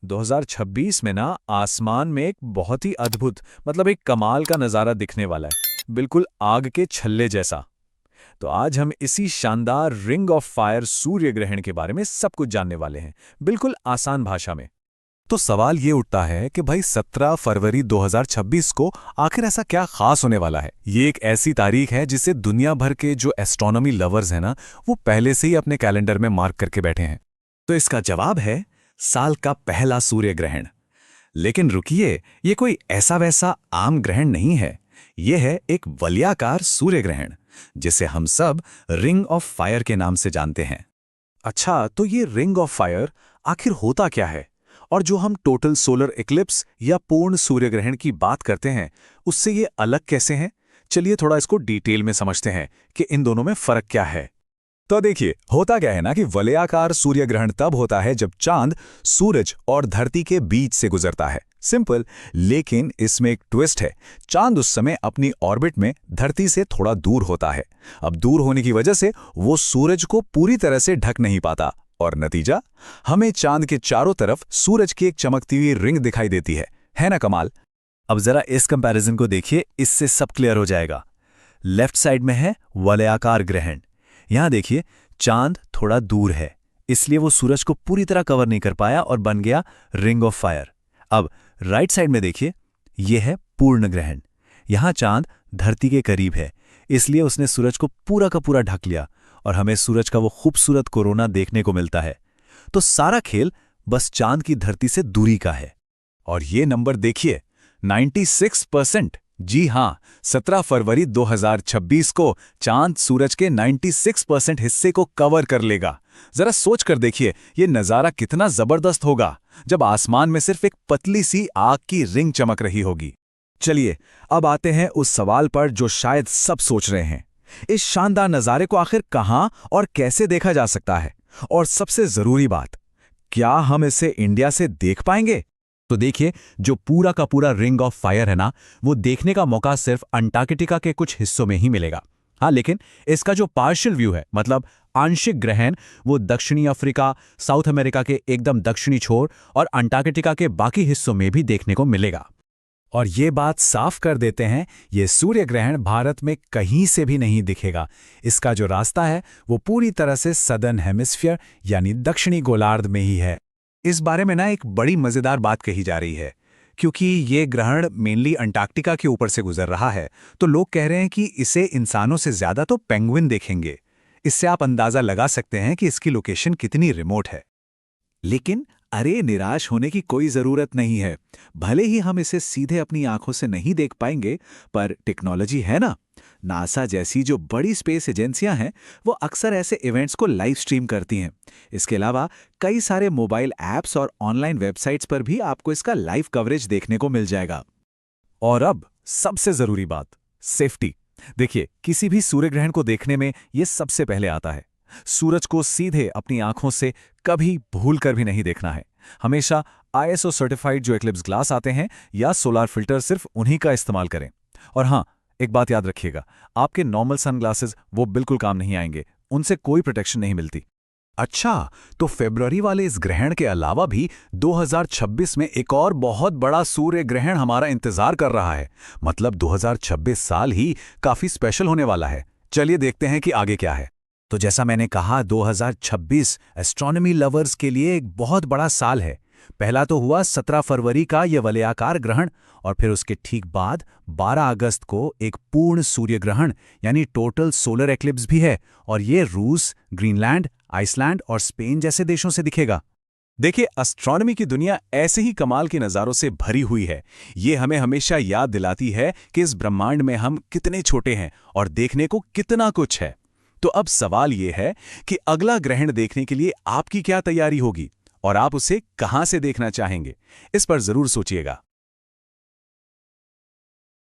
2026 में ना आसमान में एक बहुत ही अद्भुत एक कमाल का नज़ारा दिखने वाला है, बिल्कुल आग के छल्ले जैसा। तो आज हम इसी शानदार रिंग ऑफ फायर सूर्य ग्रहण के बारे में सब कुछ जानने वाले हैं, बिल्कुल आसान भाषा में। तो सवाल ये उठता है कि भाई 17 फरवरी 2026 को आखिर ऐसा क्या खास होने वाला है। ये एक ऐसी तारीख है जिसे दुनिया भर के जो एस्ट्रोनॉमी लवर्स हैं ना, वो पहले से ही अपने कैलेंडर में मार्क करके बैठे हैं। तो इसका जवाब है साल का पहला सूर्य ग्रहण। लेकिन रुकिए, ये कोई ऐसा वैसा आम ग्रहण नहीं है। ये है एक वलयाकार सूर्य ग्रहण, जिसे हम सब रिंग ऑफ फायर के नाम से जानते हैं। अच्छा, तो ये रिंग ऑफ फायर आखिर होता क्या है? और जो हम टोटल सोलर इक्लिप्स या पूर्ण सूर्य ग्रहण की बात करते हैं, उससे ये अलग कैसे हैं? चलिए थोड़ा इसको डिटेल में समझते हैं कि इन दोनों में फर्क क्या है। तो देखिए, होता क्या है ना कि वलयाकार सूर्य ग्रहण तब होता है जब चांद सूरज और धरती के बीच से गुजरता है। सिंपल, लेकिन इसमें एक ट्विस्ट है। चांद उस समय अपनी ऑर्बिट में धरती से थोड़ा दूर होता है। अब दूर होने की वजह से वो सूरज को पूरी तरह से ढक नहीं पाता, और नतीजा, हमें चांद के चारों तरफ सूरज की एक चमकती हुई रिंग दिखाई देती है ना कमाल? अब जरा इस कंपैरिजन को देखिए, इससे सब क्लियर हो जाएगा। लेफ्ट साइड में है वलयाकार ग्रहण। यहां देखिए, चांद थोड़ा दूर है, इसलिए वो सूरज को पूरी तरह कवर नहीं कर पाया और बन गया रिंग ऑफ फायर। अब राइट साइड में देखिए, यह है पूर्ण ग्रहण। यहां चांद धरती के करीब है, इसलिए उसने सूरज को पूरा का पूरा ढक लिया और हमें सूरज का वो खूबसूरत कोरोना देखने को मिलता है। तो सारा खेल बस चांद की धरती से दूरी का है। और ये नंबर देखिए, 96%। जी हां, 17 फरवरी 2026 को चांद सूरज के 96% हिस्से को कवर कर लेगा। जरा सोच कर देखिए, ये नज़ारा कितना जबरदस्त होगा जब आसमान में सिर्फ एक पतली सी आग की रिंग चमक रही होगी। चलिए, अब आते हैं उस सवाल पर जो शायद सब सोच रहे हैं। इस शानदार नज़ारे को आखिर कहां और कैसे देखा जा सकता है? और सबसे जरूरी बात, क्या हम इसे इंडिया से देख पाएंगे? तो देखिए, जो पूरा का पूरा रिंग ऑफ फायर है ना, वो देखने का मौका सिर्फ अंटार्कटिका के कुछ हिस्सों में ही मिलेगा। हाँ, लेकिन इसका जो पार्शियल व्यू है, मतलब आंशिक ग्रहण, वो दक्षिणी अफ्रीका, साउथ अमेरिका के एकदम दक्षिणी छोर और अंटार्कटिका के बाकी हिस्सों में भी देखने को मिलेगा। और ये बात साफ कर देते हैं, ये सूर्य ग्रहण भारत में कहीं से भी नहीं दिखेगा। इसका जो रास्ता है वो पूरी तरह से सदर्न हेमिस्फीयर यानी दक्षिणी गोलार्ध में ही है। इस बारे में ना एक बड़ी मजेदार बात कही जा रही है, क्योंकि ये ग्रहण मेनली अंटार्कटिका के ऊपर से गुजर रहा है, तो लोग कह रहे हैं कि इसे इंसानों से ज्यादा तो पेंगुइन देखेंगे। इससे आप अंदाजा लगा सकते हैं कि इसकी लोकेशन कितनी रिमोट है। लेकिन अरे, निराश होने की कोई जरूरत नहीं है। भले ही हम इसे सीधे अपनी आंखों से नहीं देख पाएंगे, पर टेक्नोलॉजी है ना। नासा जैसी जो बड़ी स्पेस एजेंसियां हैं, वो अक्सर ऐसे इवेंट्स को लाइव स्ट्रीम करती हैं। इसके अलावा कई सारे मोबाइल ऐप्स और ऑनलाइन वेबसाइट्स पर भी आपको इसका लाइव कवरेज देखने को मिल जाएगा। और अब सबसे जरूरी बात, सेफ्टी। देखिए, किसी भी सूर्य ग्रहण को देखने में ये सबसे पहले आता है। सूरज को सीधे अपनी आंखों से कभी भूल कर भी नहीं देखना है। हमेशा ISO सर्टिफाइड जो एक्लिप्स ग्लास आते हैं या सोलार फिल्टर, सिर्फ उन्हीं का इस्तेमाल करें। और हाँ, एक बात याद रखिएगा, आपके नॉर्मल सनग्लासेस वो बिल्कुल काम नहीं आएंगे, उनसे कोई प्रोटेक्शन नहीं मिलती। अच्छा, तो फरवरी वाले इस ग्रहण के अलावा भी 2026 में एक और बहुत बड़ा सूर्य ग्रहण हमारा इंतजार कर रहा है। मतलब 2026 साल ही काफी स्पेशल होने वाला है। चलिए देखते हैं कि आगे क्या है। तो जैसा मैंने कहा, 2026 एस्ट्रोनॉमी लवर्स के लिए एक बहुत बड़ा साल है। पहला तो हुआ 17 फरवरी का यह वलयाकार ग्रहण, और फिर उसके ठीक बाद 12 अगस्त को एक पूर्ण सूर्य ग्रहण यानी टोटल सोलर एक्लिप्स भी है, और ये रूस, ग्रीनलैंड, आइसलैंड और स्पेन जैसे देशों से दिखेगा। देखिए, एस्ट्रोनॉमी की दुनिया ऐसे ही कमाल के नज़ारों से भरी हुई है। ये हमें हमेशा याद दिलाती है कि इस ब्रह्मांड में हम कितने छोटे हैं और देखने को कितना कुछ है। तो अब सवाल यह है कि अगला ग्रहण देखने के लिए आपकी क्या तैयारी होगी और आप उसे कहां से देखना चाहेंगे? इस पर जरूर सोचिएगा।